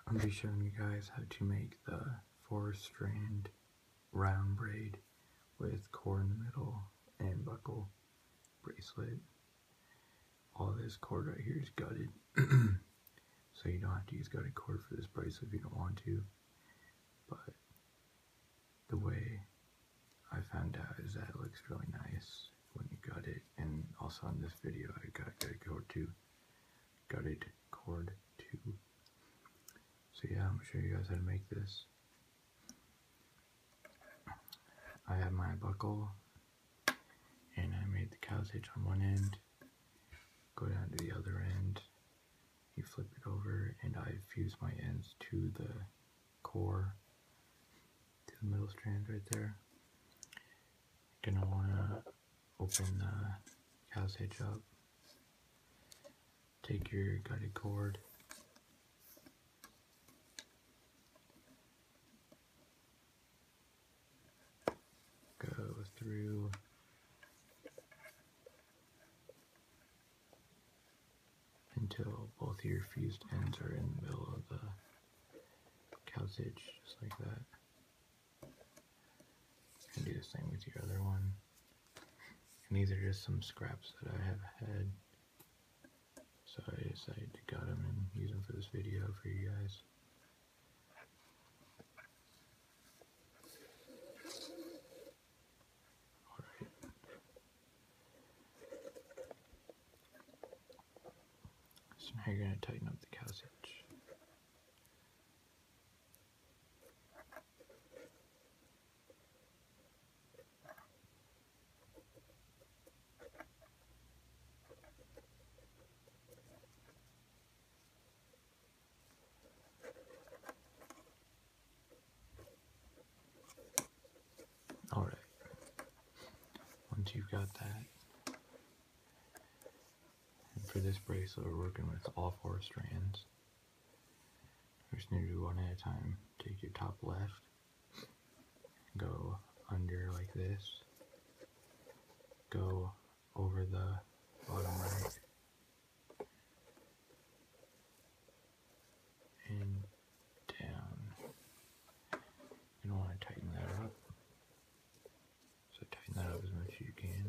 I'm going to be showing you guys how to make the 4-strand round braid with cord in the middle and buckle bracelet. All this cord right here is gutted, so you don't have to use gutted cord for this bracelet if you don't want to, but the way I found out is that it looks really nice when you gut it, and also in this video I got gutted cord too. So yeah, I'm going to show you guys how to make this. I have my buckle, and I made the cow's hitch on one end, go down to the other end, you flip it over, and I fuse my ends to the core, to the middle strand right there. You're going to want to open the cow's hitch up, take your gutted cord, go through until both your fused ends are in the middle of the cow's hitch, just like that. And do the same with your other one. And these are just some scraps that I have had, so I decided to gut them and use them for this video for you guys. Alright. So now you're going to tighten up the cow's hitch. Alright, once you've got that, and for this bracelet we're working with all 4 strands. We're just going to do one at a time. Take your top left, go under like this, go over the bottom right, and down. You're going to want to tighten that up. So tighten that up as much as you can.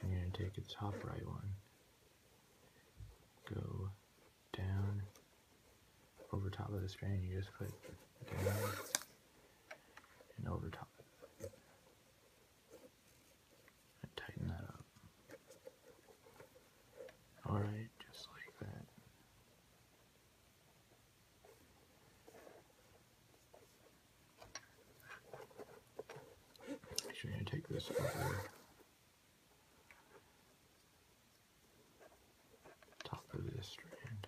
And you're going to take the top right one, go down, over top of the strand, you just put down, and over top of it. And tighten that up. Alright, just like that. Actually, I'm going to take this over top of this strand.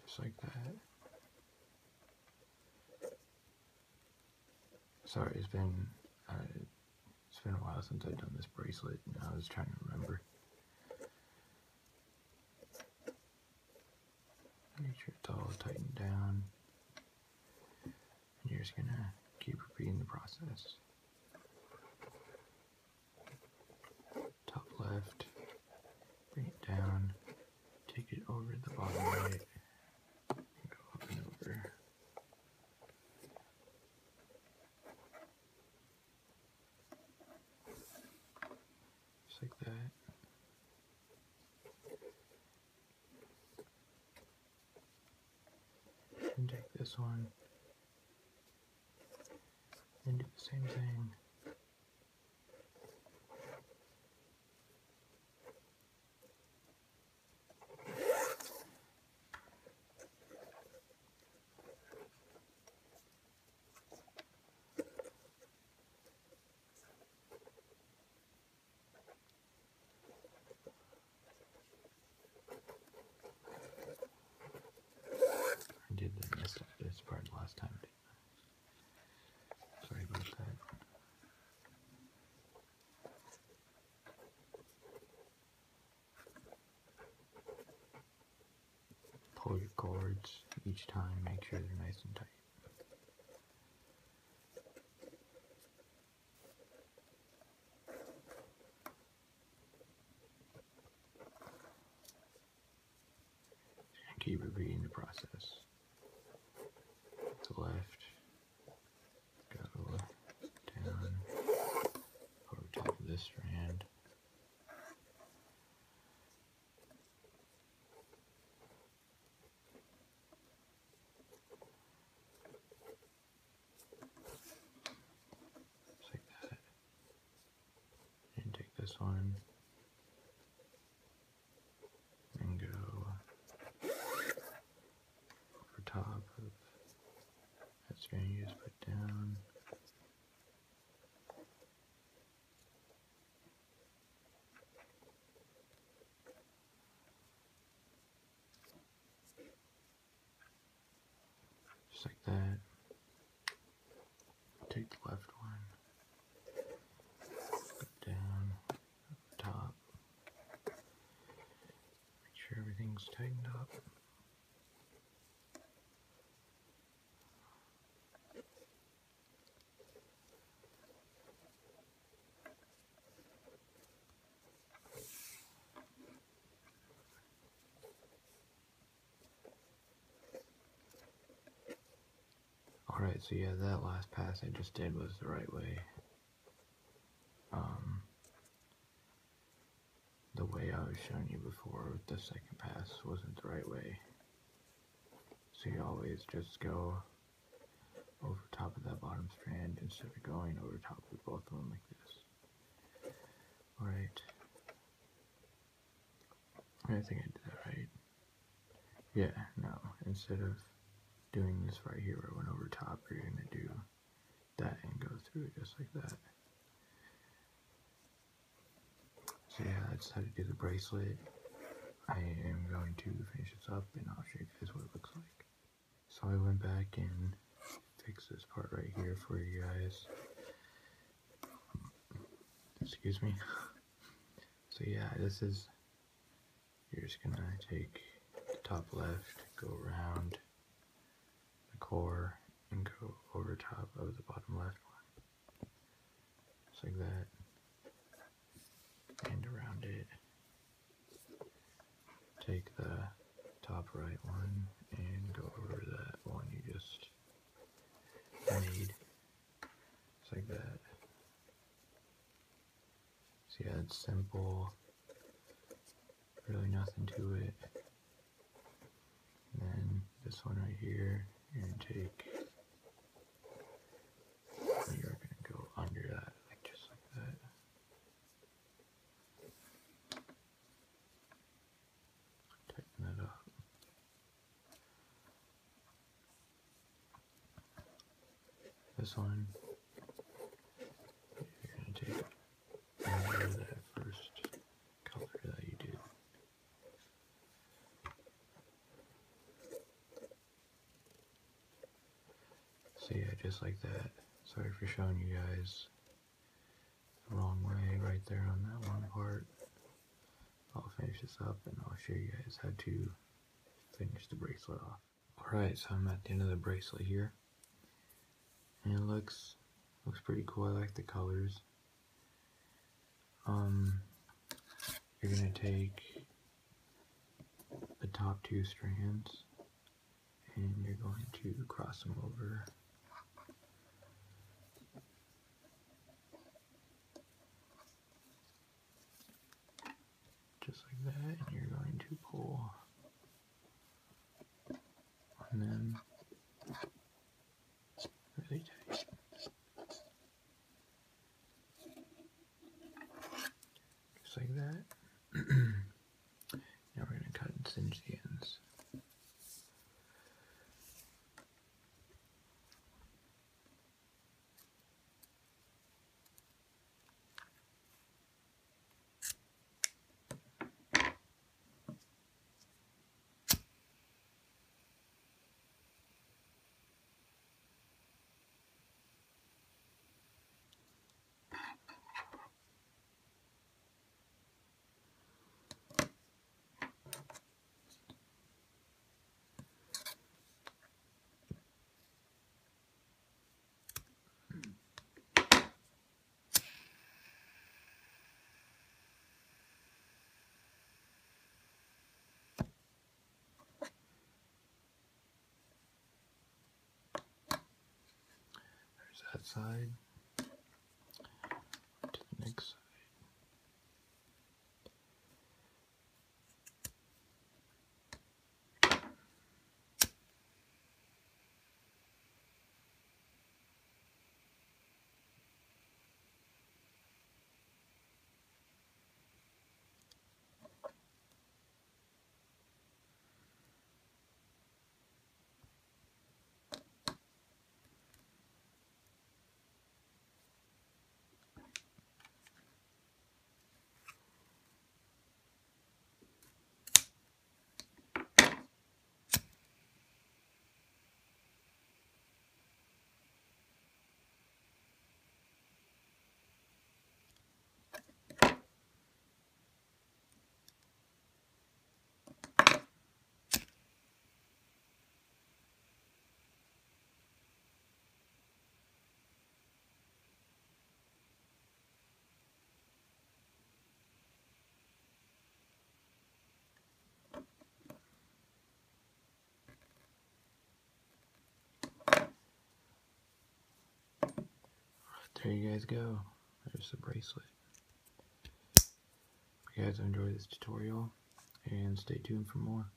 Just like that. Sorry, it's been a while since I've done this bracelet, and I was trying to remember. Make sure it's all tightened down, and you're just gonna keep repeating the process. Top left, bring it down, take it over to the bottom right, and go up and over. Just like that. And take this one and do the same thing. I did mess up this part last time, didn't I? Sorry about that. Pull your cords each time, make sure they're nice and tight. keep repeating the process. To the left, go down over top of this strand. Just like that. And take this one and go over top of that strand you just put down. Just like that. Take the left one, go down, over top, make sure everything's tightened up. Alright, so yeah, that last pass I just did was the right way. The way I was showing you before with the second pass wasn't the right way. So you always just go over top of that bottom strand instead of going over top of both of them like this. Alright. I think I did that right. Yeah, no, instead of doing this right here where I went over top, you're going to do that and go through it just like that. So yeah, that's how to do the bracelet. I am going to finish this up and I'll show you guys what it looks like. So I went back and fixed this part right here for you guys. Excuse me. So yeah, this is, you're just gonna take the top left, go around the core and go over top of the bottom left one. Just like that. And around it. Take the top right one and go over that one you just made. Just like that. So yeah, it's simple. Really nothing to it. And then this one right here, you're going to take, and you're going to go under that, like just like that. Tighten that up. This one, you're going to take under that first color that you did. So yeah, just like that. Sorry for showing you guys the wrong way right there on that one part. I'll finish this up and I'll show you guys how to finish the bracelet off. Alright, so I'm at the end of the bracelet here. And it looks pretty cool. I like the colors. You're gonna take the top two strands and you're going to cross them over. Just like that, and you're going to pull on them really tight. Just like that. Now we're going to cut and cinch the ends. that side to the next side. There you guys go. There's the bracelet. Hope you guys enjoyed this tutorial, and stay tuned for more.